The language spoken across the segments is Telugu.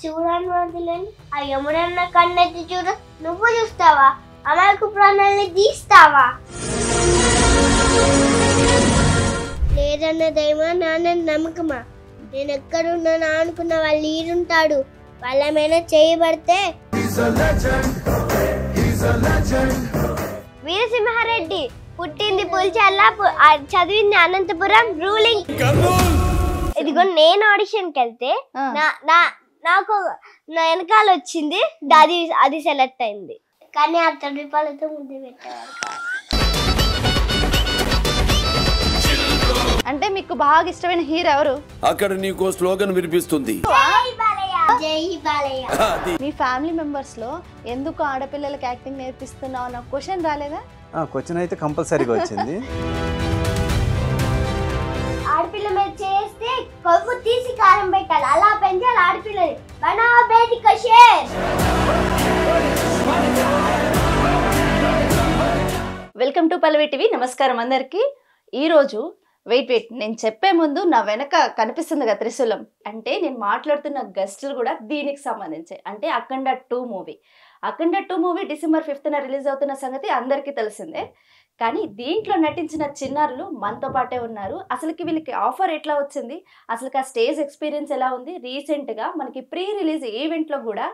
శివురాన్ని వదిలేని ఆ యముడన్న కన్నెత్తి చూడ నువ్వు చూస్తావా? అమాయకు ప్రాణాలని తీస్తావా? లేదన్న దైవమా నాన్న నమ్మకమా? నేను ఎక్కడున్నానా అనుకున్న వాళ్ళు ఈడుంటాడు. వాళ్ళ మీద చేయబడితే వీరసింహారెడ్డి పుట్టింది పుల్చల్ల, చదివింది అనంతపురం, రూలింగ్. ఇదిగో నేను ఆడిషన్కి వెళ్తే నాకు నా వెనకాల వచ్చింది, అది సెలెక్ట్ అయింది. కానీ ఆ 10 రూపాయలతో ముందు పెట్టేవారు. అంటే మీకు బాగా ఇష్టమైన హీరో ఎవరు? అక్కడ నీకు స్లోగన్ వినిపిస్తుంది, జై బాలయ్య. మీ ఫ్యామిలీ మెంబర్స్ లో ఎందుకు ఆడపిల్లలకి యాక్టింగ్ నేర్పిస్తున్నావు అన్న క్వశ్చన్ రాలేదా? క్వశ్చన్ అయితే కంపల్సరీగా వచ్చింది. ఆడపిల్ల మీద చేస్తే కొవ్వు తీసి కారం పెట్టాలి, అలా పెంచాలి ఆడపిల్లని. బనా బేటీ కా share. Welcome to Pallavi TV. నమస్కారం అందరికి. ఈరోజు వెయిట్ నేను చెప్పే ముందు నా వెనక కనిపిస్తుంది కదా త్రిశూలం, అంటే నేను మాట్లాడుతున్న గెస్టులు కూడా దీనికి సంబంధించి. అంటే అఖండ 2 మూవీ. అఖండ 2 మూవీ December 5th రిలీజ్ అవుతున్న సంగతి అందరికీ తెలిసిందే. కానీ దీంట్లో నటించిన చిన్నారులు మనతో పాటే ఉన్నారు. అసలుకి వీళ్ళకి ఆఫర్ ఎట్లా వచ్చింది, అసలుకి ఆ స్టేజ్ ఎక్స్పీరియన్స్ ఎలా ఉంది? రీసెంట్గా మనకి ప్రీ రిలీజ్ ఈవెంట్లో కూడా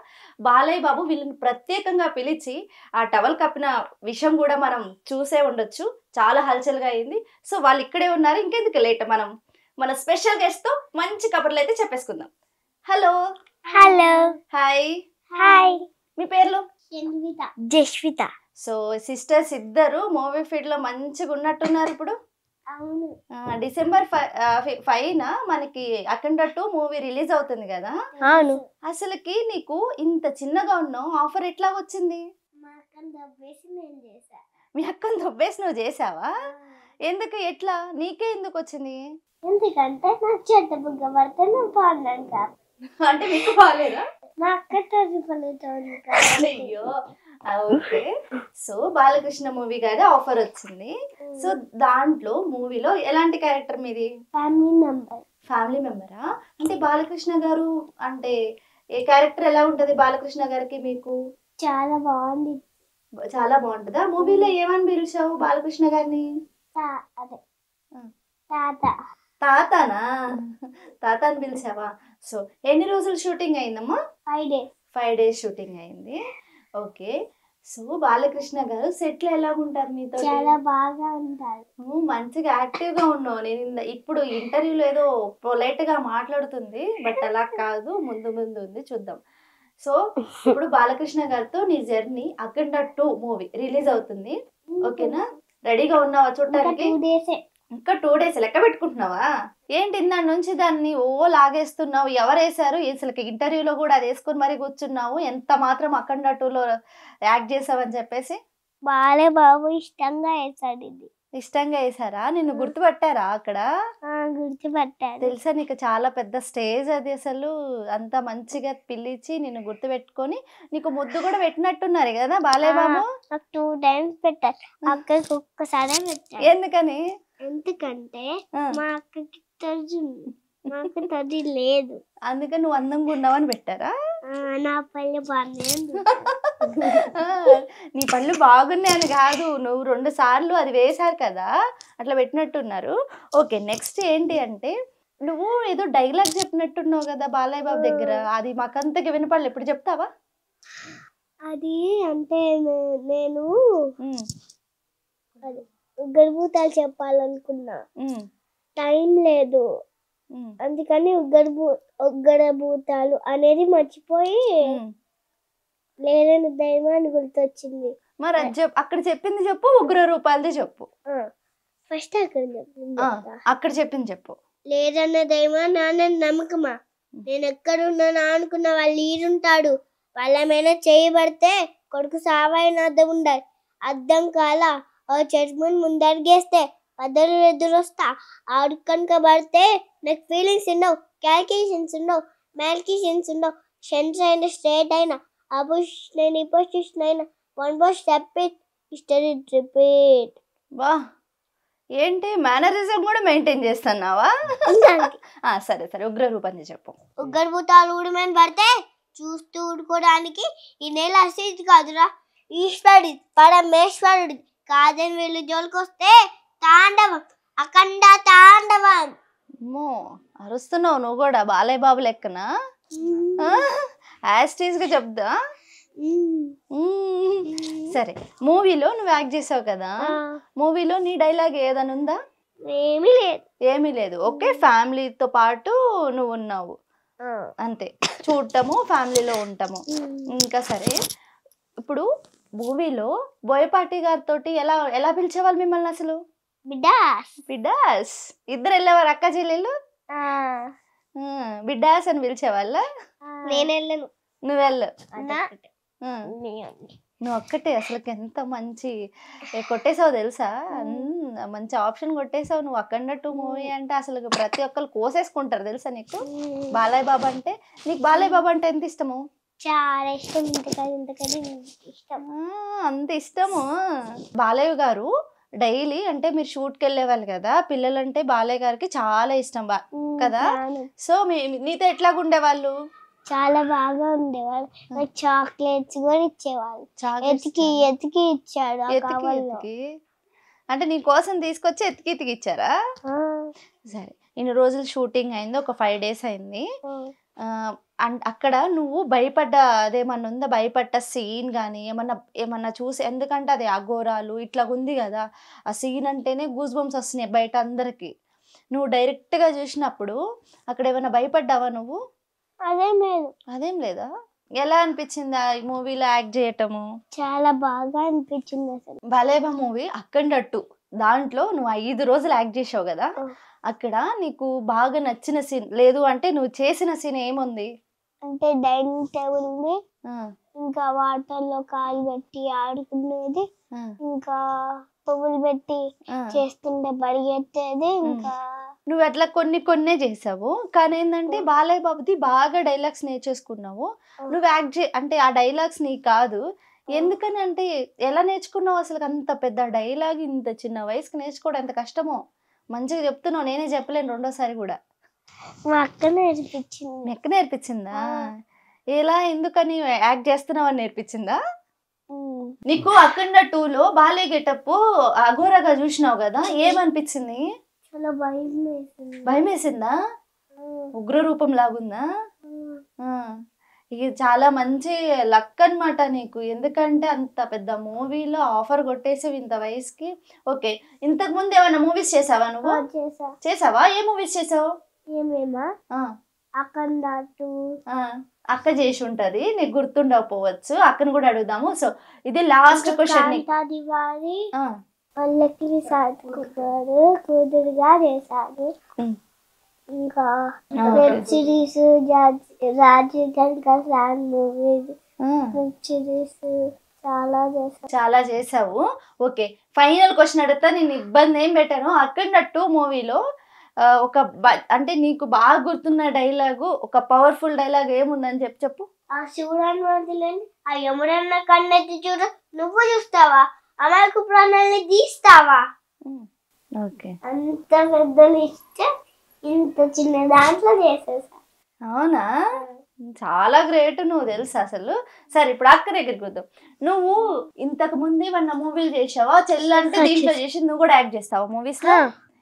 బాలయ్య బాబు వీళ్ళని ప్రత్యేకంగా పిలిచి ఆ టవల్ కప్పిన విషయం కూడా మనం చూసే ఉండొచ్చు. చాలా హల్చల్గా అయింది. సో వాళ్ళు ఇక్కడే ఉన్నారు. ఇంకెందుకు లేట్, మనం మన స్పెషల్ గెస్ట్తో మంచి కబుర్లు అయితే చెప్పేసుకుందాం. హలో. హలో. హాయ్. హాయ్. మీ పేర్లు? జస్విత. సో సిస్టర్స్ ఇద్దరు మూవీ ఫీల్డ్ లో మంచిగా ఉన్నట్టున్నారు ఇప్పుడు. అవును. December 5న మనకి అఖండ 2 మూవీ రిలీజ్ అవుతుంది కదా. అవును. అసలుకి నీకు ఇంత చిన్నగా ఉన్నావు, ఆఫర్ ఎట్లా వచ్చింది? మా అక్కని దబ్బేసి నేను చేశా. మీ అక్కని దొబ్బేసి నువ్వు చేసావా? ఎందుకు, ఎట్లా, నీకే ఎందుకు వచ్చింది? ఎందుకంటే నాకు చెడ్డ బుగ్గ పడితే నేను బాగున్నాను కాదు. అంటే మీకు బాగాలేదా? మా అక్క తోడుతో. అయ్యో. ఓకే. సో బాలకృష్ణ మూవీ కదా ఆఫర్ వచ్చింది. సో దాంట్లో మూవీలో ఎలాంటి క్యారెక్టర్ మీది? Family member. ఫ్యామిలీ మెంబరా? అంటే బాలకృష్ణ గారు అంటే ఏ క్యారెక్టర్ ఎలా ఉంటది బాలకృష్ణ గారికి మీకు? చాలా బాగుంది. చాలా బాగుంటుందా? మూవీలో ఏమని పిలిచావు బాలకృష్ణ గారిని? అదే తాత. తాతనా? తాత అని పిలిచావా? సో ఎన్ని రోజులు షూటింగ్ అయిందమ్మా? 5 days. 5 days షూటింగ్ అయింది. ఓకే. సో బాలకృష్ణ గారు సెట్ లో ఎలా ఉంటారు మీతో? చాలా బాగా ఉంటారు. నువ్వు మంచిగా యాక్టివ్ గా ఉన్నావు. నేను ఇప్పుడు ఇంటర్వ్యూలో ఏదో పొలైట్ గా మాట్లాడుతుంది, బట్ అలా కాదు, ముందు ముందు ఉంది, చూద్దాం. సో ఇప్పుడు బాలకృష్ణ గారితో నీ జర్నీ అఖండ 2 మూవీ రిలీజ్ అవుతుంది. ఓకేనా? రెడీగా ఉన్నావా చూడటానికి? 2 days. ఇంకా 2 days లెక్క పెట్టుకుంటున్నావా? ఏంటి ఇందాడి నుంచి దాన్ని లాగేస్తున్నావు? ఎవరు వేసారు? అసలు ఇంటర్వ్యూలో కూడా అది వేసుకొని మరీ కూర్చున్నావు. ఎంత మాత్రం అఖండ 2లో యాక్ట్ చేసావని చెప్పేసి. బాలయ్య బాబు ఇష్టంగా వేసాడు. ఇది ఇష్టంగా వేసారా? నిన్ను గుర్తుపట్టారా అక్కడ? గుర్తుపట్టారు. తెలుసా నీకు చాలా పెద్ద స్టేజ్ అది, అసలు అంత మంచిగా పిలిచి నిన్ను గుర్తుపెట్టుకొని నీకు ముద్దు కూడా పెట్టినట్టున్నారు కదా బాలయ్య బాబు? 2 times పెట్టారు. అక్కకి ఒక్కసారి పెట్టారు. ఎందుకని? ఎందుకంటే మా అక్కకి మాకు తది లేదు, అందుకని నువ్వు అందంగా ఉన్నావని పెట్టారా? నా పళ్ళు బాగున్నాయి. నీ పళ్ళు బాగున్నాయని కాదు, నువ్వు 2 సార్లు అది వేశారు కదా, అట్లా పెట్టినట్టున్నారు. ఓకే. నెక్స్ట్ ఏంటి అంటే నువ్వు ఏదో డైలాగ్ చెప్పినట్టున్నావు కదా బాలయ్య బాబు దగ్గర, అది మాకంతకి వినపడలే, ఇప్పుడు చెప్తావా? అది అంటే నేను ఉగ్గరభూతాలు చెప్పాలనుకున్నా, టైం లేదు, అందుకని ఉగ్గరభూతాలు అనేది మర్చిపోయి లేదని దైవాన్ని గుర్తొచ్చింది. మరి అక్కడ చెప్పింది చెప్పు, ఉగ్ర రూపాలది చెప్పు. ఫస్ట్ అక్కడ చెప్పింది చెప్పు. లేదన్న దైవమా నాన్న నమ్మకమా? నేను ఎక్కడున్నానా అనుకున్న వాళ్ళు ఈడుంటాడు. వాళ్ళ మీద చేయబడితే కొడుకు సావాయిన అర్థం ఉండాలి. అర్థం కాల ఓ చర్మన్ ముందరిగేస్తే పదలు ఎదురొస్తా. ఆడు కనుక పడితే నాకు ఫీలింగ్స్ ఉండవు, క్యాల్కులేషన్స్ ఉండవు, మ్యాల్కులేషన్స్ ఉండవు. సెన్స్ అయిన స్ట్రేట్ అయినా అపోజిషన్ అయినా పొజిషన్ అయినా 1 more step it history repeat. వా, ఏంటి మేనరిజం కూడా మెయింటైన్ చేస్తున్నావా? సరే సరే, ఉగ్ర రూపాన్ని చెప్పు. ఉగ్రభూతాలు ఊడమని పడితే చూస్తూ ఊడుకోవడానికి ఈ నేల అసిద్ధి కాదురా, ఈశ్వరుడి పరమేశ్వరుడి. కాదని వీళ్ళు జోలికొస్తే తాండవం, అఖండ తాండవం. అమ్మో అరుస్తున్నావు నువ్వు కూడా బాలయ్య బాబు లెక్కనా? యాస్టీస్ గా చెప్దా? సరే, మూవీలో నువ్వు యాక్ట్ చేసావు కదా, మూవీలో నీ డైలాగ్ ఏదైనా ఉందా? ఏమీ లేదు. ఏమీ లేదు. ఓకే, ఫ్యామిలీతో పాటు నువ్వు ఉన్నావు అంతే, చూడటము ఫ్యామిలీలో ఉంటాము. ఇంకా సరే, ఇప్పుడు మూవీలో బోయపాటి గారితో ఎలా ఎలా పిలిచేవాళ్ళు మిమ్మల్ని అసలు? బిడ్డాస్. బిడ్డాస్. ఇద్దరు వెళ్ళేవారు అక్క చెల్లెళ్ళు? బిడ్డాస్ అని పిలిచేవాళ్ళ? నేను వెళ్ళను. నువ్వు వెళ్ళు. అన్నా నువ్వు ఒక్కటే అసలు ఎంత మంచి కొట్టేసావు తెలుసా? మంచి ఆప్షన్ కొట్టేసావు నువ్వు. అఖండ 2 మూవీ అంటే అసలు ప్రతి ఒక్కరు కోసేసుకుంటారు తెలుసా నీకు. బాలయ్య బాబు అంటే, నీకు బాలయ్య బాబు అంటే ఎంత ఇష్టము? చాలా ఇష్టం. ఇంతకది ఇష్టం. అంత ఇష్టము. బాలయ్య గారు డైలీ అంటే మీరు షూట్కి వెళ్ళేవాళ్ళు కదా, పిల్లలంటే బాలయ్య గారికి చాలా ఇష్టం కదా. సో నీతో ఎట్లాగా ఉండేవాళ్ళు? చాలా బాగా ఉండేవాళ్ళు. నాకు చాక్లెట్స్ కూడా ఇచ్చేవాళ్ళు. ఎతికి ఎతికి ఇచ్చాడు. అంటే నీ కోసం తీసుకొచ్చి ఎతికి ఎతికి ఇచ్చారా? సరే, ఇన్ని రోజులు షూటింగ్ అయింది, ఒక 5 days అయింది. అక్కడ నువ్వు భయపడ్డ అదేమన్నా ఉందా? భయపడ్డ సీన్ కానీ ఏమన్నా చూసి, ఎందుకంటే అది అఘోరాలు ఇట్లా ఉంది కదా, ఆ సీన్ అంటేనే గూస్ బంప్స్ వస్తున్నాయి బయట అందరికి. నువ్వు డైరెక్ట్గా చూసినప్పుడు అక్కడ ఏమైనా భయపడ్డావా నువ్వు? అదేం లేదా? ఎలా అనిపించింది ఆ మూవీలో యాక్ట్ చేయటము? చాలా బాగా అనిపించింది అసలు. బాలయ్య మూవీ అఖండ 2 దాంట్లో నువ్వు 5 రోజులు యాక్ట్ చేసావు కదా, అక్కడ నీకు బాగా నచ్చిన సీన్ లేదు అంటే నువ్వు చేసిన సీన్ ఏముంది? అంటే డైనింగ్ టేబుల్ ఉంది, ఇంకా వాటర్ లో కాలు పెట్టి ఆడుకునేది, ఇంకా పువ్వులు పెట్టి చేస్తుంటే పరిగెత్తేది. ఇంకా నువ్వు అట్లా కొన్నే చేసావు, కానీ ఏంటంటే బాలయ్య బాబుది బాగా డైలాగ్స్ నేర్చేసుకున్నావు. నువ్వు యాక్ట్ అంటే ఆ డైలాగ్స్ నీకు కాదు. ఎందుకని అంటే ఎలా నేర్చుకున్నావు అసలు? అంత పెద్ద డైలాగ్ ఇంత చిన్న వయసుకి నేర్చుకోవడం ఎంత కష్టమో. మంచిగా చెప్తున్నావు, నేనే చెప్పలేను రెండోసారి కూడా. మా అక్క నేర్పించింది. మీ అక్క నేర్పించిందా? ఎలా, ఎందుకని యాక్ట్ చేస్తున్నావు అని నేర్పించిందా? నీకు అఖండ 2లో బాలయ్య గెటప్ అఘోరగా చూసినావు కదా, ఏమనిపించింది? చాలా భయం వేసిందా? ఉగ్ర రూపం లాగుందా? ఇది చాలా మంచి లక్ అన్నమాట నీకు, ఎందుకంటే అంత పెద్ద మూవీలో ఆఫర్ కొట్టేసావు ఇంత వయసుకి. ఓకే, ఇంతకు ముందు ఏమైనా మూవీస్ చేసావా నువ్వు? చేసావా? ఏ మూవీస్ చేసావు? అఖండ 2. అక్క చేసి ఉంటది, నీకు గుర్తుండకపోవచ్చు, అక్కను కూడా అడుగుదాము. సో ఇది లాస్ట్ క్వశ్చన్. వాళ్ళకి సాటుకున్నాడు, కూతురుగా చేశాడు. ఇంకా వెబ్ సిరీస్ రాజు మూవీ వెబ్ సిరీస్ చాలా చేసావు. ఓకే, ఫైనల్ క్వశ్చన్ అడుగుతా, నేను ఇబ్బంది ఏం పెట్టాను. అఖండ 2 మూవీలో ఒక అంటే నీకు బాగా గుర్తున్న డైలాగు, ఒక పవర్ఫుల్ డైలాగ్ ఏముందని చెప్పు. ఆ శివుడాన్ని వదిలేండి, ఆ యముడన్న కన్నెత్తి చూడ, నువ్వు చూస్తావా అమాయకు ప్రాణాలని తీస్తావా? ఓకే, అంత పెద్ద లిస్ట్ ఇంత చిన్న దాంట్లో చేసేసా. అవునా? చాలా గ్రేట్ నువ్వు, తెలుసా అసలు. సరే, ఇప్పుడు అక్క దగ్గరికి వద్దాం. నువ్వు ఇంతకు ముందు ఏమన్నా మూవీలు చేసావా? చెల్లంటే దీంట్లో చేసి నువ్వు కూడా యాక్ట్ చేస్తావా మూవీస్ లో?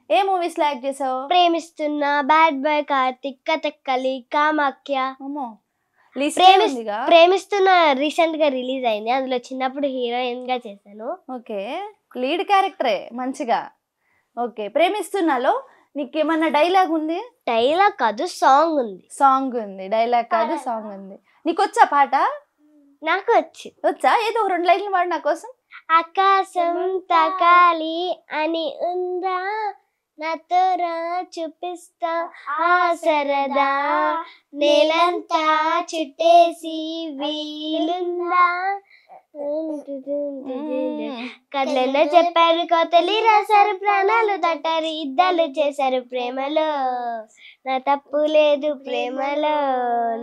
ఏ మూవీస్ లో యాక్ట్ చేసావు? ప్రేమిస్తున్నా, బ్యాడ్ బాయ్, కార్తిక్, కథక్కలి, కామాఖ్య. ప్రేమిస్తున్నా రీసెంట్ గా రిలీజ్ అయింది, అందులో చిన్నప్పుడు హీరోయిన్ గా చేశాను. ఓకే, లీడ్ క్యారెక్టరే మంచిగా. ఓకే, ప్రేమిస్తున్నాలో నీకేమన్నా డైలాగ్ ఉంది? డైలాగ్ కాదు, సాంగ్ ఉంది. సాంగ్ ఉంది, డైలాగ్ కాదు, సాంగ్ ఉంది. నీకు వచ్చా పాట? నాకు వచ్చా? ఏదో 2 లైన్లు పాడు నా కోసం. ఆకాశం తాకాలి అని ఉందా, నాతో రా చూపిస్తా ఆ సరదా, నేలంతా చుట్టేసి వీలుందా, కళ్ళలో చెప్పారు కోతలి రాశారు ప్రాణాలు దట్టారు ఇద్దరు చేశారు ప్రేమలో, నా తప్పు లేదు ప్రేమలో,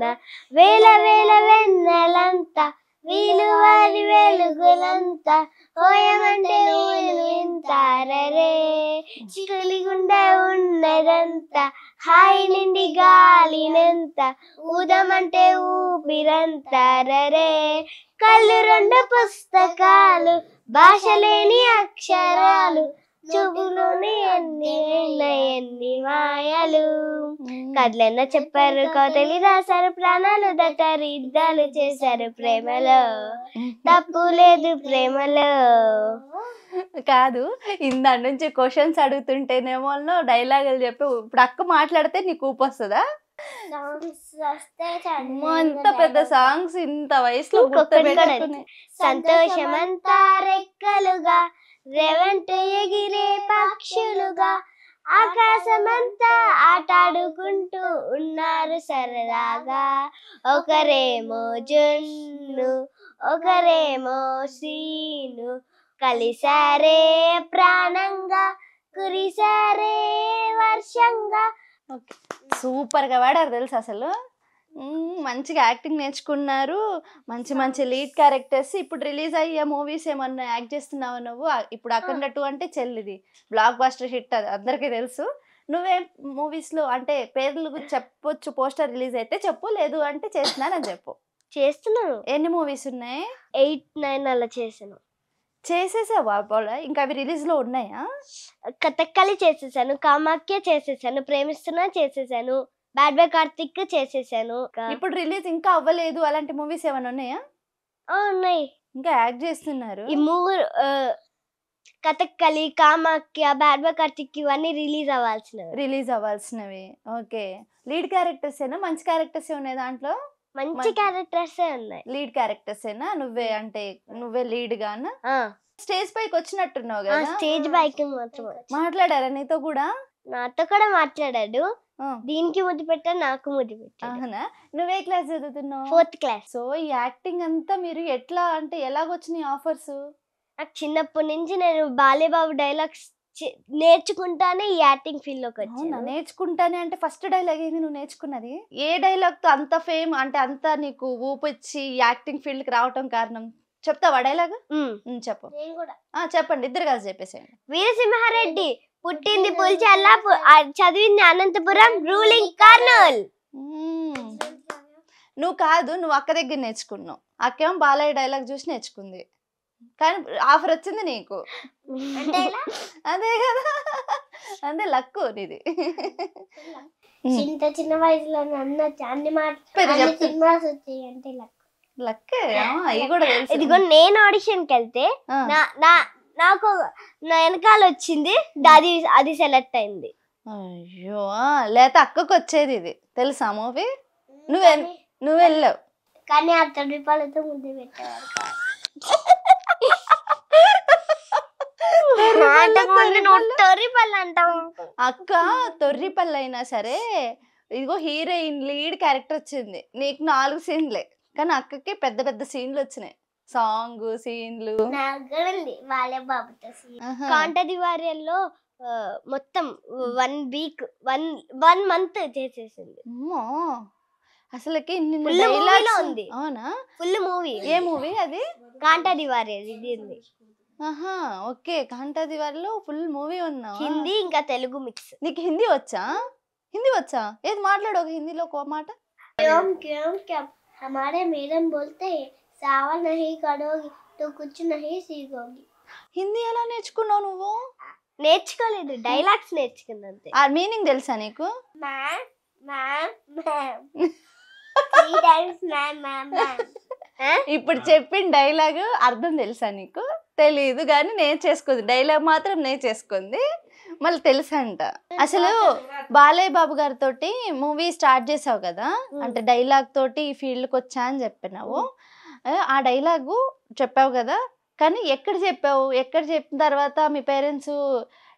నా వేల వేల వెన్నెలంతా వీలు వారి వెలుగులంతా హోయమంటే ఊరు వింటారే చిలిగుండె ఉన్నదంతా హాయి నిండి గాలినంత ఊదమంటే ఊపిరంతారే కళ్ళు రెండు పుస్తకాలు భాష లేని అక్షరాలు చూపులోని ఎన్ని మాయలు కథలెన్న చెప్పారు కోతలి రాశారు ప్రాణాలు దట్టారు యుద్ధాలు చేశారు ప్రేమలో తప్పు లేదు ప్రేమలో. కాదు, ఇందా నుంచి క్వశ్చన్స్ అడుగుతుంటేనేమో డైలాగులు చెప్పి ఇప్పుడు అక్క మాట్లాడితే నీకు ఊపు వస్తుందా? ఇంత పెద్ద సాంగ్స్ ఇంత వయసులో సంతోషమంతా రెక్కలుగా రేవంట ఎగిరే పక్షులుగా ఆకాశమంతా ఆటాడుకుంటూ ఉన్నారు సరదాగా ఒకరేమో జున్ను ఒకరేమో సీను కలిసారే ప్రాణంగా కురిసారే వర్షంగా. సూపర్ గా వాడారు తెలుసు అసలు. మంచిగా యాక్టింగ్ నేర్చుకున్నారు, మంచి మంచి లీడ్ క్యారెక్టర్స్. ఇప్పుడు రిలీజ్ అయ్యే మూవీస్ ఏమన్నా యాక్ట్ చేస్తున్నావు నువ్వు? ఇప్పుడు అఖండ 2 అంటే చెల్లిది బ్లాక్ బస్టర్ హిట్, అది అందరికీ తెలుసు. నువ్వేం మూవీస్ లో అంటే పేర్లు చెప్పొచ్చు, పోస్టర్ రిలీజ్ అయితే చెప్పు, లేదు అంటే చేస్తున్నానని చెప్పు. చేస్తున్నాను. ఎన్ని మూవీస్ ఉన్నాయి? 8-9 అలా చేశాను. చేసేసావా? ఇంకా అవి రిలీజ్ లో ఉన్నాయా? కథక్కలి చేసేసాను, కామాఖ్య చేసేసాను, ప్రేమిస్తున్నా చేసేసాను, బ్యాడ్ బాయ్ కార్తిక్ చేసేసాను. ఇప్పుడు రిలీజ్ ఇంకా అవ్వలేదు అలాంటి మూవీస్ ఏమైనా ఉన్నాయా? ఉన్నాయి, ఇంకా యాక్ట్ చేస్తున్నారు. ఈ 3 కథక్కలి, కామాఖ్య, బ్యాడ్ బాయ్ కార్తిక్ ఇవన్నీ రిలీజ్ అవ్వాల్సినవి. ఓకే, లీడ్ క్యారెక్టర్స్ ఏనా? మంచి క్యారెక్టర్స్ ఉన్నాయి దాంట్లో? మంచి క్యారెక్టర్స్ ఉన్నాయి. లీడ్ క్యారెక్టర్స్ ఏనా? నువ్వే అంటే నువ్వే లీడ్ గానా? స్టేజ్ పైకి వచ్చినట్టున్నావు కదా? స్టేజ్ పైకి మాత్రం మాట్లాడారా నీతో కూడా? నాతో కూడా మాట్లాడాడు. దీనికి ముద్దు పెట్టా, నాకు ముద్దు పెట్టా. నువ్వే క్లాస్ చదువుతున్నావు? 4th class. సో ఈ యాక్టింగ్ అంతా మీరు ఎట్లా అంటే ఎలాగొచ్చినాయి ఆఫర్స్? నాకు చిన్నప్పటి నుంచి నేను బాలేబాబు డైలాగ్స్ నేర్చుకుంటానే ఈ యాక్టింగ్ ఫీల్డ్ లోకి వచ్చాను. నేర్చుకుంటానే అంటే ఫస్ట్ డైలాగ్ ఏంది నువ్వు నేర్చుకున్నది? ఏ డైలాగ్ తో అంత ఫేమ్ అంటే అంత నీకు ఊపొచ్చి యాక్టింగ్ ఫీల్డ్ కి రావటం కారణం చెప్తావా డైలాగ్? చెప్పు. చెప్పండి, ఇద్దరు కలిసి చెప్పేసేయండి. వీరసింహారెడ్డి పుట్టింది పుల్చర్ల, చదివింది అనంతపురం, రూలింగ్ కర్నూల్. నువ్వు కాదు, నువ్వు అక్క దగ్గర నేర్చుకున్నావు. అక్కేమో బాలయ్య డైలాగ్ చూసి నేర్చుకుంది, కానీ ఆఫర్ వచ్చింది నీకు. అదే కదా, అదే లక్కు నీది. చిన్న వయసులో అన్ని లక్కే అవి కూడా. ఇదిగో నేను ఆడిషన్ కి వెళ్తే నాకు నా వెనకాల వచ్చింది, అది సెలెక్ట్ అయింది. అయ్యో, లేకపోతే అక్కకు వచ్చేది ఇది తెలుసా మూవీ? నువ్వు వెళ్ళావు కానీ ఆ 10 రూపాయలతో ముద్దు పెట్టేవారు. అక్క తొర్రిపల్లి అయినా సరే, ఇదిగో హీరోయిన్ లీడ్ క్యారెక్టర్ వచ్చింది, నీకు 4 సీన్లే, కానీ అక్కకి పెద్ద పెద్ద సీన్లు వచ్చినాయి, సాంగ్ సీన్లు. కాంటదివార్యంలో మొత్తం 1 వీక్ 1 మంత్ చేసేసింది. అసలుకి ఉంది. అవునా? Full movie. ఏ మూవీ అది? కాంటదివార్యం. ఇది ఉంది. ఓకే, కాంటదివార్లో ఫుల్ మూవీ ఉన్నా. హిందీ ఇంకా తెలుగు మిక్స్. నీకు హిందీ వచ్చా? ఏది మాట్లాడు ఒక హిందీలో ఒక మాట. हमारे मैडम बोलते हैं सावा नहीं करोगी तो कुछ नहीं सीखोगी. హిందీ ఎలా నేర్చుకున్నావు నువ్వు? నేర్చుకోలేదు, డైలాగ్స్ నేర్చుకున్నా అంతే. ఆ మీనింగ్ తెలుసా నీకు? ఇప్పుడు చెప్పిన డైలాగ్ అర్థం తెలుసా నీకు? తెలీదు, కానీ నేర్చేసుకుంది. డైలాగ్ మాత్రం నేర్చేసుకుంది, మళ్ళీ తెలుసంట. అసలు బాలయ్య బాబు గారితో మూవీ స్టార్ట్ చేసావు కదా, అంటే డైలాగ్ తోటి ఈ ఫీల్డ్కి వచ్చా అని చెప్పినావు. ఆ డైలాగు చెప్పావు కదా, కానీ ఎక్కడ చెప్పావు? ఎక్కడ చెప్పిన తర్వాత మీ పేరెంట్స్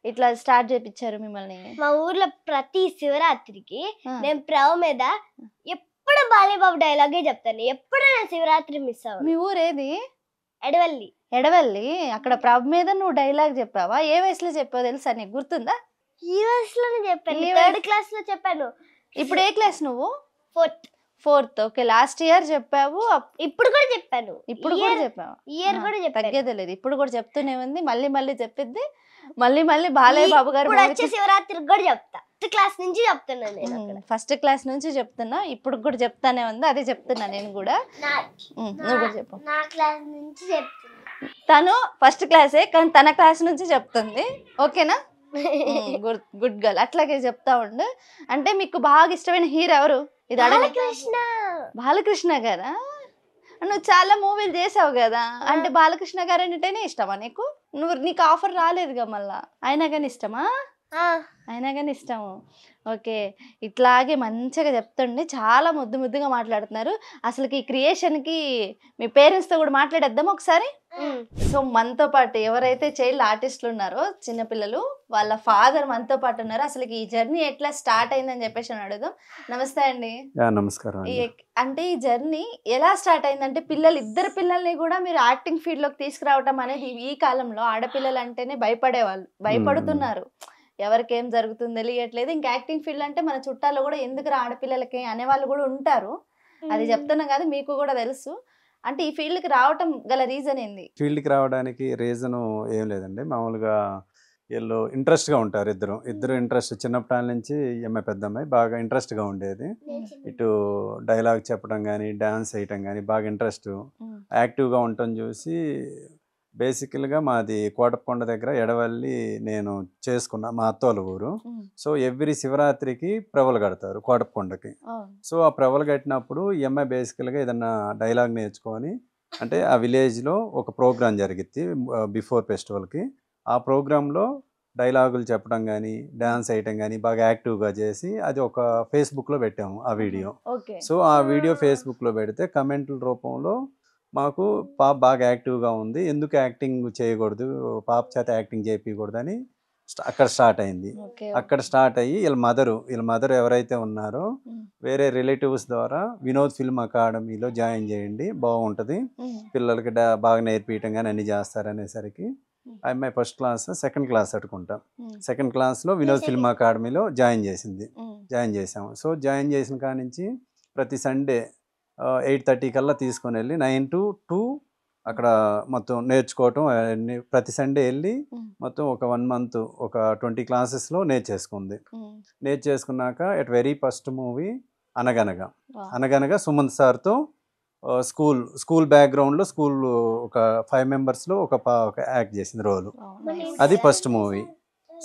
ఇట్లా స్టార్ట్ చేపించారు మిమ్మల్ని? మా ఊర్లో ప్రతి శివరాత్రికి నేను ప్రవ మీద ఎప్పుడు బాలయ్య బాబు డైలాగే చెప్తాను. ఎప్పుడు నేను శివరాత్రి మిస్ అవ్వను. మీ ఊరేది? ఎడవల్లి. అక్కడ ప్రభు మీద నువ్వు డైలాగ్ చెప్పావా? ఏ వయసులో చెప్పావు తెలుసా నీకు? గుర్తుందా? ఈ వయసులోనే చెప్పాను, 3rd క్లాస్ లో చెప్పాను. ఇప్పుడు ఏ క్లాస్ నువ్వు? 4th. ఓకే, లాస్ట్ ఇయర్ చెప్పావు, ఇప్పుడు కూడా చెప్పాను. ఇప్పుడు కూడా చెప్పావు. ఇయర్ కూడా చెప్పాను. తగ్గేదే లేదు, ఇప్పుడు కూడా చెప్తూనే ఉంది, మళ్ళీ మళ్ళీ చెప్పిద్ది, మళ్ళీ మళ్ళీ బాలయ్య బాబు గారు ఇప్పుడు వచ్చే శివరాత్రికి కూడా చెప్తా. ఫస్ట్ క్లాస్ నుంచి చెప్తున్నాను నేను అక్కడ. ఫస్ట్ క్లాస్ నుంచి చెప్తున్నా, ఇప్పుడు కూడా చెప్తానే ఉంది, అదే చెప్తున్నా నేను కూడా. నువ్వు కూడా చెప్పు. నా క్లాస్ నుంచి చెప్తున్నా. తను ఫస్ట్ క్లాసే కానీ తన క్లాస్ నుంచి చెప్తుంది. ఓకేనా? Good girl. అట్లాగే చెప్తా ఉండు. అంటే మీకు బాగా ఇష్టమైన హీరో ఎవరు? ఇది బాలకృష్ణ. బాలకృష్ణ గారా? నువ్వు చాలా మూవీలు చేసావు కదా, అంటే బాలకృష్ణ గారు అంటేనే ఇష్టమా నీకు? నీకు ఆఫర్ రాలేదుగా మళ్ళా, అయినా కానీ ఇష్టమా? అయినా కానీ ఇష్టము. ఓకే, ఇట్లాగే మంచిగా చెప్తుండే, చాలా ముద్దుగా మాట్లాడుతున్నారు. అసలుకి ఈ క్రియేషన్కి మీ పేరెంట్స్తో కూడా మాట్లాడేద్దాం ఒకసారి. సో మనతో పాటు ఎవరైతే చైల్డ్ ఆర్టిస్టులు ఉన్నారో, చిన్నపిల్లలు, వాళ్ళ ఫాదర్ మనతో పాటు ఉన్నారు. అసలు ఈ జర్నీ ఎట్లా స్టార్ట్ అయిందని చెప్పేసి అని అడుగుదాం. నమస్తే అండి. నమస్కారం. అంటే ఈ జర్నీ ఎలా స్టార్ట్ అయిందంటే, ఇద్దరు పిల్లల్ని కూడా మీరు యాక్టింగ్ ఫీల్డ్లోకి తీసుకురావటం అనేది ఈ కాలంలో ఆడపిల్లలు అంటేనే భయపడుతున్నారు. ఎవరికేం జరుగుతుందో తెలియట్లేదు. ఇంకా యాక్టింగ్ ఫీల్డ్ అంటే మన చుట్టాల్లో కూడా ఎందుకు ఆడపిల్లలకి అనేవాళ్ళు కూడా ఉంటారు. అది చెప్తున్నా కాదు, మీకు కూడా తెలుసు. అంటే ఈ ఫీల్డ్కి రావటం గల రీజన్ ఏంది? ఫీల్డ్కి రావడానికి రీజను ఏం లేదండి. మామూలుగా వీళ్ళు ఇంట్రెస్ట్గా ఉంటారు. ఇద్దరు ఇంట్రెస్ట్. చిన్నప్పటి నుంచి అమ్మాయి పెద్ద అమ్మాయి బాగా ఇంట్రెస్ట్గా ఉండేది. ఇటు డైలాగ్ చెప్పడం కానీ, డాన్స్ వేయటం కానీ బాగా ఇంట్రెస్ట్, యాక్టివ్గా ఉండటం చూసి బేసికల్గా మాది కోటప్పకొండ దగ్గర ఎడవల్లి నేను చేసుకున్నా, మా అత్తోళ్ళ ఊరు. సో ఎవ్రీ శివరాత్రికి ప్రవలు కడతారు కోటప్పకొండకి. సో ఆ ప్రవలు కట్టినప్పుడు ఈ అమ్మాయి బేసికల్గా ఏదన్నా డైలాగ్ నేర్చుకొని, అంటే ఆ విలేజ్లో ఒక ప్రోగ్రాం జరిగిద్ది బిఫోర్ ఫెస్టివల్కి. ఆ ప్రోగ్రాంలో డైలాగులు చెప్పడం కానీ, డాన్స్ వేయటం కానీ బాగా యాక్టివ్గా చేసి అది ఒక ఫేస్బుక్లో పెట్టాము ఆ వీడియో. సో ఆ వీడియో ఫేస్బుక్లో పెడితే కమెంట్ల రూపంలో మాకు పాప బాగా యాక్టివ్గా ఉంది, ఎందుకు యాక్టింగ్ చేయకూడదు, పాప చేత యాక్టింగ్ చేయించకూడదని అక్కడ స్టార్ట్ అయింది. అక్కడ స్టార్ట్ అయ్యి వీళ్ళ మదర్ ఎవరైతే ఉన్నారో వేరే రిలేటివ్స్ ద్వారా వినోద్ ఫిల్మ్ అకాడమీలో జాయిన్ చేయండి, బాగుంటుంది, పిల్లలకి బాగా నేర్పించడం కానీ అన్ని చేస్తారనేసరికి ఆ అమ్మాయి ఫస్ట్ క్లాస్ సెకండ్ క్లాస్ అట్టుకుంటాం. సెకండ్ క్లాస్లో వినోద్ ఫిల్మ్ అకాడమీలో జాయిన్ చేసాము. సో జాయిన్ చేసిన కాడ నుంచి ప్రతి సండే 8:30 కల్లా తీసుకొని వెళ్ళి 9 to 2 అక్కడ మొత్తం నేర్చుకోవటం. ప్రతి సండే వెళ్ళి మొత్తం ఒక 1 month ఒక 20 క్లాసెస్లో నేర్చేసుకున్నాక ఎట్ వెరీ ఫస్ట్ మూవీ అనగనగా సుమంత్ సార్తో స్కూల్ బ్యాక్గ్రౌండ్లో ఒక 5 members ఒక యాక్ట్ చేసింది రోలు. అది ఫస్ట్ మూవీ.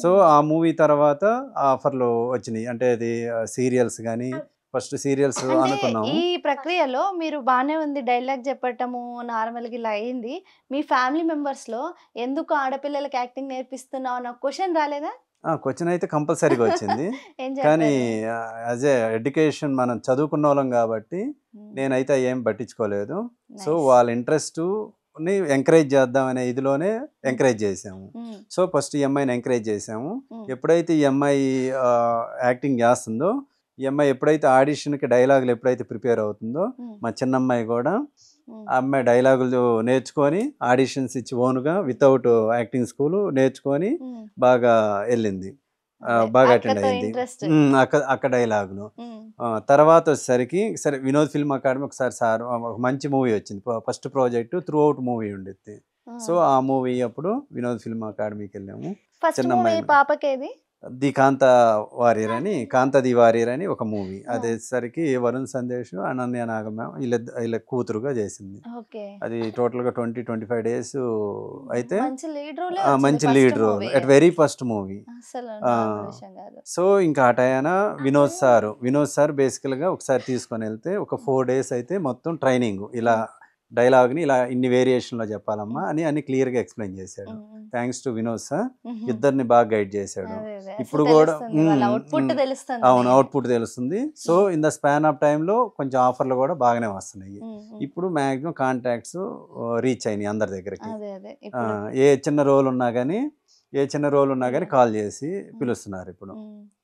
సో ఆ మూవీ తర్వాత ఆఫర్లు వచ్చినాయి. అంటే అది సీరియల్స్ కానీ, ఫస్ట్ సీరియల్స్ అనుకున్నాము. ఈ ప్రక్రియలో మీరు బాగానే ఉంది, డైలాగ్ చెప్పటము నార్మల్గా ఇలా అయింది. మీ ఫ్యామిలీ మెంబర్స్లో ఎందుకు ఆడపిల్లలకి యాక్టింగ్ నేర్పిస్తున్నావు అన్న క్వశ్చన్ రాలేదా? క్వశ్చన్ అయితే కంపల్సరీగా వచ్చింది. కానీ యాజ్ ఏ ఎడ్యుకేషన్ మనం చదువుకున్న వాళ్ళం కాబట్టి నేనైతే ఏం పట్టించుకోలేదు. సో వాళ్ళ ఇంట్రెస్ట్ని ఎంకరేజ్ చేద్దాం అనే ఇదిలోనే ఎంకరేజ్ చేసాము. సో ఫస్ట్ ఈ అమ్మాయిని ఎంకరేజ్ చేసాము. ఎప్పుడైతే ఈ అమ్మాయి యాక్టింగ్ చేస్తుందో, ఈ అమ్మాయి ఎప్పుడైతే ఆడిషన్కి డైలాగులు ఎప్పుడైతే ప్రిపేర్ అవుతుందో, మా చిన్నమ్మాయి కూడా ఆ అమ్మాయి డైలాగులు నేర్చుకొని ఆడిషన్స్ ఇచ్చి ఓన్గా వితౌట్ యాక్టింగ్ స్కూల్ నేర్చుకొని బాగా వెళ్ళింది, బాగా అటెండ్ అయింది అక్కడ డైలాగులు. తర్వాత వచ్చేసరికి సరే వినోద్ ఫిల్మ్ అకాడమీ ఒకసారి సార్ ఒక మంచి మూవీ వచ్చింది, first project through out movie ఉండిద్ది. సో ఆ మూవీ అప్పుడు వినోద్ ఫిల్మ్ అకాడమీకి వెళ్ళాము. చిన్నమ్మాయి పాపకేది ది కాంతాది వారియర్ అని ఒక మూవీ. అదేసరికి వరుణ్ సందేశ్, అనన్య నాగమ్మ వీళ్ళ కూతురుగా చేసింది. అది టోటల్గా 20-25 days అయితే మంచి lead role at very first movie. So ఇంకా ఆ టైన వినోద్ సార్ బేసికల్గా ఒకసారి తీసుకొని వెళ్తే ఒక 4 days అయితే మొత్తం ట్రైనింగ్, ఇలా డైలాగ్ని ఇలా ఇన్ని వేరియేషన్లో చెప్పాలమ్మా అని క్లియర్గా ఎక్స్ప్లెయిన్ చేశాడు. థ్యాంక్స్ టు వినోద్ సార్, ఇద్దరిని బాగా గైడ్ చేశాడు. ఇప్పుడు కూడా అవుట్పుట్ తెలుస్తుంది. So in the span of టైంలో కొంచెం ఆఫర్లు కూడా బాగానే వస్తున్నాయి. ఇప్పుడు మ్యాక్సిమం కాంటాక్ట్స్ రీచ్ అయినాయి అందరి దగ్గరికి. ఏ చిన్న రోల్ ఉన్నా కానీ కాల్ చేసి పిలుస్తున్నారు. ఇప్పుడు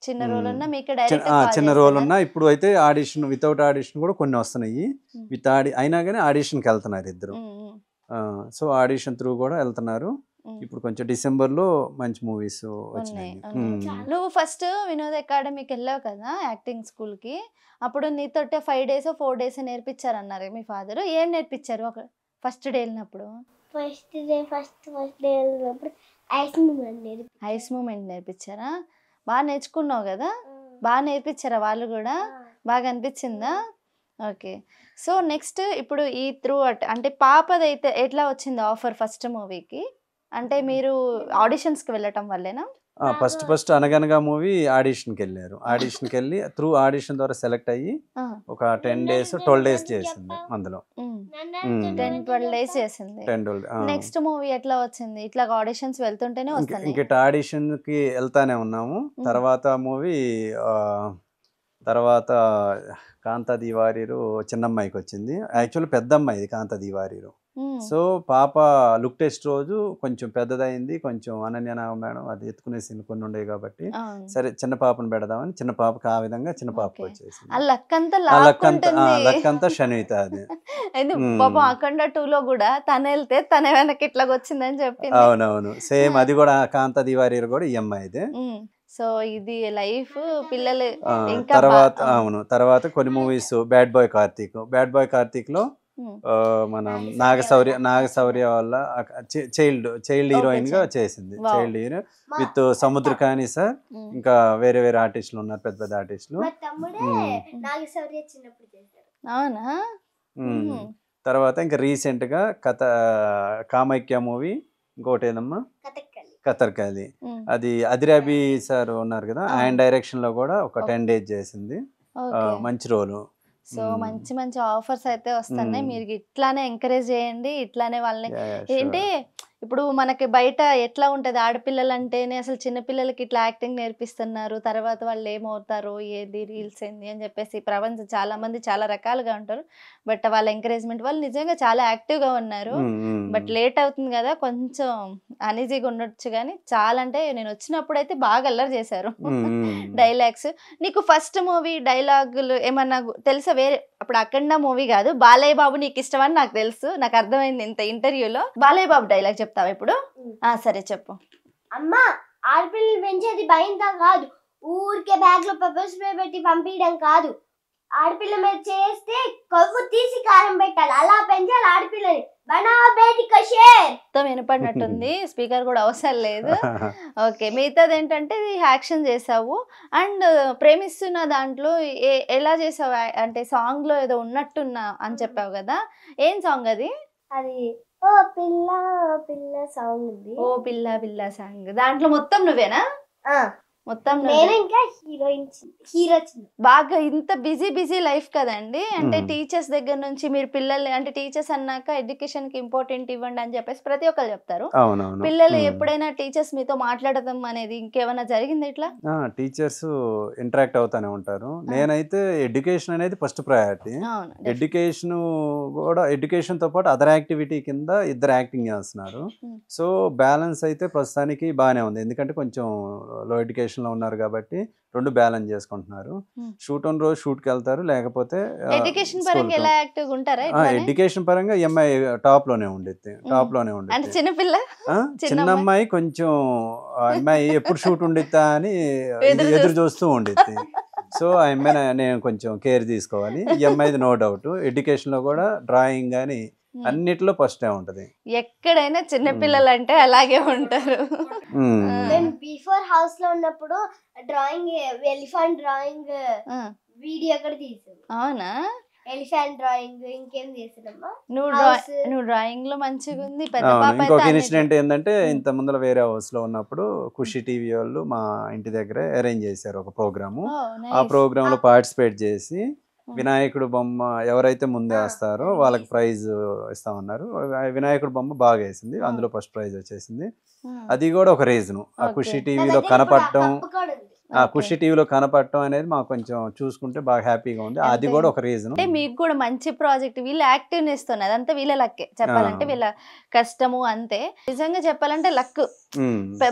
చిన్న రోల్ ఉన్నా ఇప్పుడు అయితే ఆడిషన్ వితౌట్ ఆడిషన్ కూడా కొన్ని వస్తున్నాయి. అయినా కానీ ఆడిషన్కి వెళ్తున్నారు ఇద్దరు. సో ఆడిషన్ త్రూ కూడా వెళ్తున్నారు. ఇప్పుడు కొంచెం డిసెంబర్లో మంచి మూవీస్ ఉన్నాయి. వచ్చినాయి. నువ్వు ఫస్ట్ వినోద్ అకాడమీకి వెళ్ళావు కదా యాక్టింగ్ స్కూల్కి, అప్పుడు నీతోటే 5 days 4 days నేర్పించారు అన్నారు మీ ఫాదర్. ఏం నేర్పించారు ఒక ఫస్ట్ డే వెళ్ళినప్పుడు? ఫస్ట్ డే వెళ్ళినప్పుడు ఐస్ మూమెంట్ నేర్పించారా? బాగా నేర్చుకున్నావు కదా? బాగా నేర్పించారా వాళ్ళు కూడా? బాగా అనిపించిందా? ఓకే. సో నెక్స్ట్ ఇప్పుడు ఈ త్రూ అంటే పాపదైతే ఎట్లా వచ్చింది ఆఫర్ ఫస్ట్ మూవీకి? అంటే మీరు ఆడిషన్స్కి వెళ్ళటం వల్లేనా? ఫస్ట్ అనగనగా మూవీ ఆడిషన్కి వెళ్ళారు. ఆడిషన్కి వెళ్ళి త్రూ ఆడిషన్ ద్వారా సెలెక్ట్ అయ్యి ఒక 10 days 12 days చేసింది. అందులో 10-12 days చేసింది. 10-12 నెక్స్ట్ మూవీ ఎట్లా వచ్చింది? ఇట్లా ఆడిషన్స్ వెళ్తుంటేనే వస్తాయి. ఇంకట ఆడిషన్కి వెళ్తానే ఉన్నాము. తర్వాత మూవీ తర్వాత కాంతా దీవారీరు చిన్నమ్మాయికి వచ్చింది. యాక్చువల్లీ పెద్ద అమ్మాయి కాంతా దీవారీరు. సో పాప లుక్ టెస్ట్ రోజు కొంచెం పెద్దదైంది, కొంచెం అనన్య మేడం అది ఎత్తుకునే సీన్ కొన్ని ఉండేవి కాబట్టి సరే చిన్న పాపను పెడదామని చిన్న పాపకి ఆ విధంగా చిన్న పాపకు వచ్చేసింది. లక్ అంతా షనిత అది. పాపం అఖండ 2లో కూడా తన వెళ్తే తన వెనక ఇట్లా వచ్చిందని చెప్పి. అవునవును, సేమ్ అది కూడా కాంతా దీవారీరు కూడా ఈ అమ్మాయిదే. సో ఇది లైఫ్ పిల్లలు. తర్వాత కొన్ని మూవీస్ బ్యాడ్ బాయ్ కార్తీక్ లో మన నాగశౌర్య వల్ల చైల్డ్ హీరోయిన్ గా చేసింది. Child hero with Samuthirakani sir, ఇంకా వేరే వేరే ఆర్టిస్టులు ఉన్నారు, పెద్ద పెద్ద ఆర్టిస్టులు. అవునా? తర్వాత ఇంకా రీసెంట్ గా కామైక్య మూవీ ఇంకోటి ఏదమ్మా కతర్కాలి, అది అదిరాబి సార్ ఉన్నారు కదా, ఆయన డైరెక్షన్ లో కూడా ఒక 10 days చేసింది. మంచి రోలు. సో మంచి మంచి ఆఫర్స్ అయితే వస్తున్నాయి. మీరు ఇట్లానే ఎంకరేజ్ చేయండి, ఇట్లానే వాళ్ళని. ఏంటి ఇప్పుడు మనకి బయట ఎట్లా ఉంటుంది, ఆడపిల్లలు అంటేనే అసలు చిన్నపిల్లలకి ఇట్లా యాక్టింగ్ నేర్పిస్తున్నారు, తర్వాత వాళ్ళు ఏమవుతారో ఏది రీల్స్ ఏంది అని చెప్పేసి ప్రపంచం చాలా మంది చాలా రకాలుగా ఉంటారు. బట్ వాళ్ళ ఎంకరేజ్మెంట్ వాళ్ళు నిజంగా చాలా యాక్టివ్గా ఉన్నారు. బట్ లేట్ అవుతుంది కదా, కొంచెం అనీజీగా ఉండొచ్చు, కానీ చాలా అంటే నేను వచ్చినప్పుడు అయితే బాగా అల్లరి చేశారు డైలాగ్స్. నీకు ఫస్ట్ మూవీ డైలాగులు ఏమన్నా తెలుసా? వేరే అప్పుడు అఖండ మూవీ కాదు, బాలయ్య బాబు నీకు ఇష్టమని నాకు తెలుసు, నాకు అర్థమైంది ఇంత ఇంటర్వ్యూలో. బాలయ్య బాబు డైలాగ్ చెప్తావా ఇప్పుడు? సరే చెప్పు. అమ్మా, ఆడపిల్లలు పెంచేది భయంతో కాదు, ఊరికే బ్యాగ్ లో పెప్పర్ స్ప్రే పెట్టి పంపించడం కాదు. ఆడపిల్ల మీద చేస్తే కొవ్వు తీసి కారం పెట్టాలి, అలా పెంచాలి ఆడపిల్లని. బనా బేటి కషేర్ మొత్తం వినపడినట్టుంది, స్పీకర్ కూడా అవసరం లేదు. ఓకే, మిగతాది ఏంటంటే యాక్షన్ చేసావు అండ్ ప్రేమిస్తున్న దాంట్లో ఎలా చేసావు? అంటే సాంగ్ లో ఏదో ఉన్నట్టున్నా అని చెప్పావు కదా, ఏం సాంగ్ అది? అది ఓ పిల్ల పిల్ల సాంగ్ ఉంది. ఓ పిల్ల పిల్ల సాంగ్ దాంట్లో మొత్తం నువ్వేనా? మొత్తం నేను ఇంకా హీరో బాగా ఇంత బిజీ లైఫ్ కదండి. అంటే టీచర్స్ దగ్గర నుంచి మీరు పిల్లలు, అంటే టీచర్స్ అన్నాక ఎడ్యుకేషన్ కి ఇంపార్టెంట్ ఇవ్వండి అని చెప్పేసి ప్రతి ఒక్కరు చెప్తారు. పిల్లలు ఎప్పుడైనా టీచర్స్ మీతో మాట్లాడటం అనేది ఇంకేమైనా జరిగింది ఇట్లా? టీచర్స్ ఇంటరాక్ట్ అవుతానే ఉంటారు. నేనైతే ఎడ్యుకేషన్ అనేది ఫస్ట్ ప్రయారిటీ. ఎడ్యుకేషన్ కూడా, ఎడ్యుకేషన్ తో పాటు అదర్ యాక్టివిటీ కింద ఇద్దరు యాక్టింగ్ చేస్తున్నారు. సో బ్యాలెన్స్ అయితే ప్రస్తుతానికి బాగానే ఉంది, ఎందుకంటే కొంచెం లో ఎడ్యుకేషన్ లో ఉన్నారు కాబట్టి రెండు బ్యాలెన్స్ చేసుకుంటున్నారు. షూట్ ఆన్ రోజు షూట్ కి వెళ్తారు, లేకపోతే ఎడ్యుకేషన్ పరంగా ఎలా యాక్టివ్ ఉంటారా? ఎడ్యుకేషన్ పరంగా ఎంఐ టాప్ లోనే ఉండేది. చిన్న అమ్మాయి కొంచెం అమ్మాయి ఎప్పుడు షూట్ ఉండిద్దా అని ఎదురు చూస్తూ ఉండిద్ది. సో ఆ అమ్మాయి నేను కొంచెం కేర్ తీసుకోవాలి. ఈ అమ్మాయిది నో డౌట్ ఎడ్యుకేషన్ లో కూడా డ్రాయింగ్ గానీ అన్నిట్లో ఫస్ట్ ఉంటది. ఎక్కడైనా చిన్నపిల్లలు అంటే అలాగే ఉంటారు. బిఫోర్ హౌస్ లో ఉన్నప్పుడు డ్రాయింగ్, ఎలిఫెంట్ డ్రాయింగ్ వీడియో కూడా తీసాను. అవునా? ఎలిఫెంట్ డ్రాయింగ్ ఇంకేం చేసానమ్మా. నువ్వు డ్రాయింగ్ లో మంచిగా ఉంది. ఇంకొక ఇన్సిడెంట్ ఏంటంటే, ఇంత ముందర వేరే హౌస్ లో ఉన్నప్పుడు ఖుషి టీవీ వాళ్ళు మా ఇంటి దగ్గరే అరేంజ్ చేశారు ఒక ప్రోగ్రాము. ఆ ప్రోగ్రామ్ లో పార్టిసిపేట్ చేసి వినాయకుడు బొమ్మ ఎవరైతే ముందే వేస్తారో వాళ్ళకి ప్రైజ్ ఇస్తామన్నారు. వినాయకుడు బొమ్మ బాగా వేసింది, అందులో ఫస్ట్ ప్రైజ్ వచ్చేసింది. అది కూడా ఒక రీజన్. ఆ ఖుషి టీవీలో కనపడటం అనేది మాకు కొంచెం చూసుకుంటే బాగా హ్యాపీగా ఉంది. అది కూడా ఒక రీజన్. అంటే మీకు కూడా మంచి ప్రాజెక్ట్, వీళ్ళ యాక్టివ్నెస్ తో అదంతా వీళ్ళ లక్కే చెప్పాలంటే, వీళ్ళ కష్టము అంతే. నిజంగా చెప్పాలంటే లక్.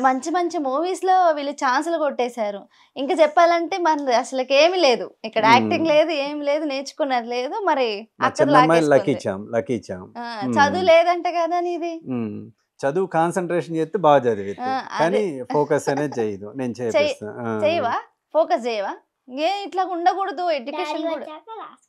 మంచి మంచి మూవీస్ లో వీళ్ళు ఛాన్సులు కొట్టేశారు. ఇంకా చెప్పాలంటే మన అసలు ఏమి లేదు ఇక్కడ, యాక్టింగ్ లేదు, ఏమి లేదు, నేర్చుకున్నది లేదు. మరి అక్కడ లక్కీ ఇచ్చాం. చదువు లేదంటే కదా నీది. చదువు కాన్సన్ట్రేషన్ చేస్తే బాగా చదివిద్ది, కానీ ఫోకస్ అనేది చేయదు. నేను చేపిస్తా. చేయవా, ఫోకస్ చేయవా? ఏ ఇట్లా ఉండకూడదు ఎడ్యుకేషన్ డాడీ కూడా. వచ్చాక last.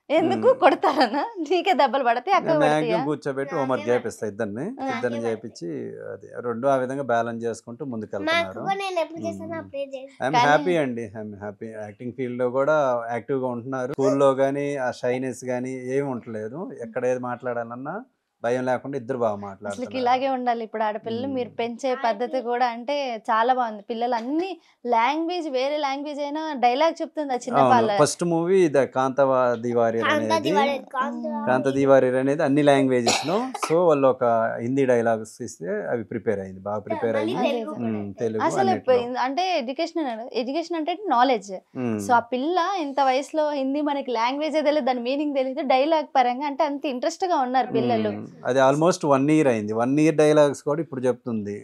ఎందుకు కొడతారన్నా? నీకే దెబ్బలు పడతాయి, అక్క పడతాయా? మ్యాక్సిమం కూర్చోబెట్టి హోంవర్క్ చేపిస్తా ఇద్దరిని చేపించి అది రెండు ఆ విధంగా బ్యాలెన్స్ చేసుకుంటూ మా ముందుకెళ్తున్నారు. అక్క కూడా నేను ఎప్పుడు చేస్తాను అప్పుడే చేస్తాను. ఐఎమ్ హ్యాపీ అండి, ఐఎమ్ హ్యాపీ. యాక్టింగ్ ఫీల్డ్ లో కూడా యాక్టివ్ గా ఉంటున్నారు. స్కూల్లో కానీ ఆ షైనెస్ కానీ ఏమి ఉండలేదు. ఎక్కడ ఏది మాట్లాడాలన్నా భయం లేకుండా ఇద్దరు బాగా అసలు మాట్లాడుతున్నారు. ఇలాగే ఉండాలి ఇప్పుడు ఆడపిల్లలు. మీరు పెంచే పద్ధతి కూడా అంటే చాలా బాగుంది. పిల్లలు అన్ని లాంగ్వేజ్, వేరే లాంగ్వేజ్ అయినా డైలాగ్ చెప్తుంది ఆ చిన్న పాల. ఫస్ట్ మూవీ కాంతదీవారి అనేది, కాంతదీవారి అనేది అన్ని లాంగ్వేజెస్ లో. సో వాళ్ళు ఒక హిందీ డైలాగ్స్ ఇస్తే అవి ప్రిపేర్ అయింది, బాగా ప్రిపేర్ అయ్యింది. తెలుగు అసలు అన్నిట్లో. అంటే ఎడ్యుకేషన్ అంటే నాలెడ్జ్. సో ఆ పిల్ల ఇంత వయసులో హిందీ మనకి లాంగ్వేజ్ తెలియదు, దాని మీనింగ్ తెలియదు, డైలాగ్ పరంగా అంటే అంత ఇంట్రెస్ట్ గా ఉన్నారు పిల్లలు. అది ఆల్మోస్ట్ 1 year అయింది. 1 year డైలాగ్స్ కూడా ఇప్పుడు చెప్తుంది.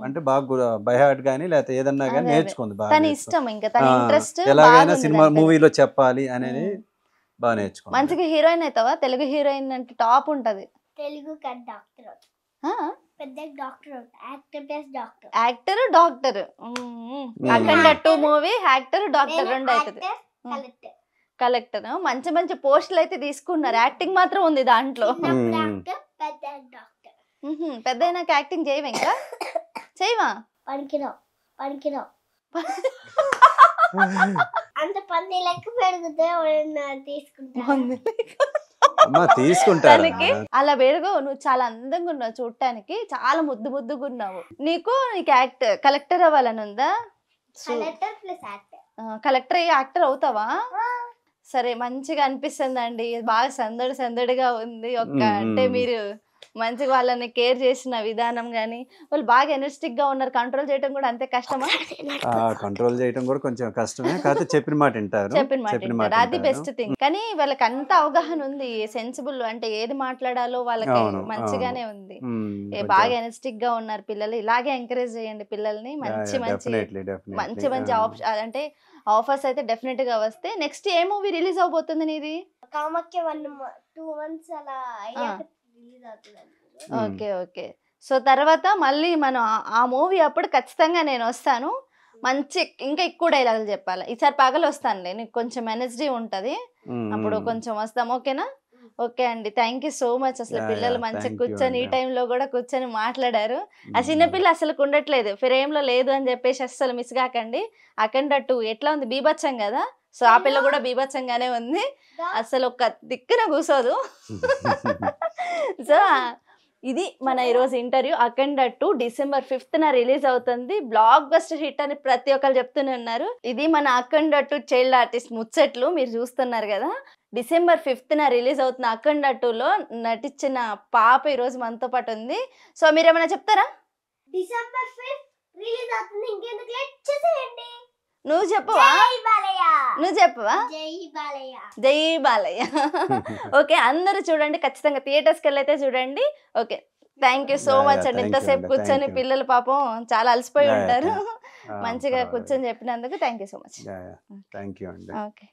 అంటే బాగా బై హార్ట్ కానీ లేకపోతే ఏదన్నా కానీ నేర్చుకుంది బాగా. తన ఇష్టం, ఇంకా తన ఇంట్రెస్ట్ ఎలాగైనా సినిమా మూవీలో చెప్పాలి అనేది బాగా నేర్చుకుంది. మంచిగా హీరోయిన్ అవుతావా? తెలుగు హీరోయిన్ అంటే టాప్ ఉంటది. తెలుగు డాక్టర్ పెద్ద doctor actor plus doctor. Actor doctor. Akhanda 2 movie actor doctor రెండు అవుతుంది. Collector collector. మంచి మంచి పోస్టులు అయితే తీసుకున్నారు. యాక్టింగ్ మాత్రం ఉంది దాంట్లో. డాక్టర్ పెద్ద డాక్టర్. పెద్ద అయినాక యాక్టింగ్ చేయవా? ఇంకా చేయవా? పనికిరావు అంత పంది లెక్క పెరిగితే తీసుకుంటా. తీసుకుంటారు. తనకి అలా పెరుగు. నువ్వు చాలా అందంగా ఉన్నావు, చూడటానికి చాలా ముద్దుగా ఉన్నావు. నీకు కలెక్టర్ అవ్వాలని ఉందా? Collector plus actor. Collector actor అవుతావా? సరే, మంచిగా అనిపిస్తుంది అండి. బాగా సందడిగా ఉంది. అంటే మీరు మంచిగా వాళ్ళని కేర్ చేసిన విధానం గానీ, వాళ్ళు బాగా ఎనర్జెటిక్ గా ఉన్నారు. కంట్రోల్ చేయడం కూడా అంతే కష్టమా? కంట్రోల్ చేయడం కూడా కొంచెం కష్టమే, కాకపోతే చెప్పిన మాట వింటారు. అది బెస్ట్ థింగ్. కానీ వాళ్ళకి అంత అవగాహన ఉంది, సెన్సిబుల్. అంటే ఏది మాట్లాడాలో వాళ్ళకి మంచిగానే ఉంది. బాగా ఎనర్జెటిక్ గా ఉన్నారు పిల్లలు. ఇలాగే ఎంకరేజ్ చేయండి పిల్లల్ని. మంచి ఆప్షన్ అంటే ఆఫర్స్ అయితే డెఫినెట్ గా వస్తే. నెక్స్ట్ ఏ మూవీ రిలీజ్ అవబోతుంది నీది? కామాఖ్య 2 months అలా రిలీజ్ అవుతుంది. ఓకే. సో తర్వాత మళ్ళీ మనం ఆ మూవీ అప్పుడు ఖచ్చితంగా నేను వస్తాను. మంచి ఇంకా ఎక్కువ డైలాగులు చెప్పాలి. ఈసారి పగలు వస్తానులే, నీకు కొంచెం ఎనర్జీ ఉంటది, అప్పుడు కొంచెం వస్తాం. ఓకేనా? ఓకే అండి, థ్యాంక్ యూ సో మచ్. అసలు పిల్లలు మంచిగా కూర్చొని ఈ టైంలో కూడా కూర్చొని మాట్లాడారు. ఆ చిన్నపిల్ల అసలు ఉండట్లేదు, ఫ్రేమ్ లో లేదు అని చెప్పేసి అస్సలు మిస్ కాకండి. అఖండ 2 ఎట్లా ఉంది? బీభత్సం కదా. సో ఆ పిల్ల కూడా బీభత్సంగానే ఉంది, అసలు ఒక దిక్కున కూర్చోదు. సో ఇది మన ఈరోజు ఇంటర్వ్యూ. అఖండ 2 December 5th రిలీజ్ అవుతుంది. బ్లాక్ బస్టర్ హిట్ అని ప్రతి ఒక్కరు చెప్తూనే ఉన్నారు. ఇది మన అఖండ 2 చైల్డ్ ఆర్టిస్ట్ ముచ్చట్లు మీరు చూస్తున్నారు కదా. December 5th రిలీజ్ అవుతున్న అఖండ 2లో నటించిన పాప ఈరోజు మనతో పాటు ఉంది. సో మీరు ఏమైనా చెప్తారా? December 5th రిలీజ్ అవుతుంది, ఇంకెందుకు లేట్ చేసేయండి. నువ్వు చెప్పవా? జై బాలయ్య. ఓకే, అందరూ చూడండి, ఖచ్చితంగా థియేటర్స్కి వెళ్ళైతే చూడండి. Okay, thank you so much అండి. ఇంతసేపు కూర్చొని పిల్లలు పాపం చాలా అలసిపోయి ఉంటారు, మంచిగా కూర్చొని చెప్పినందుకు thank you so much. Thank you అండి. ఓకే.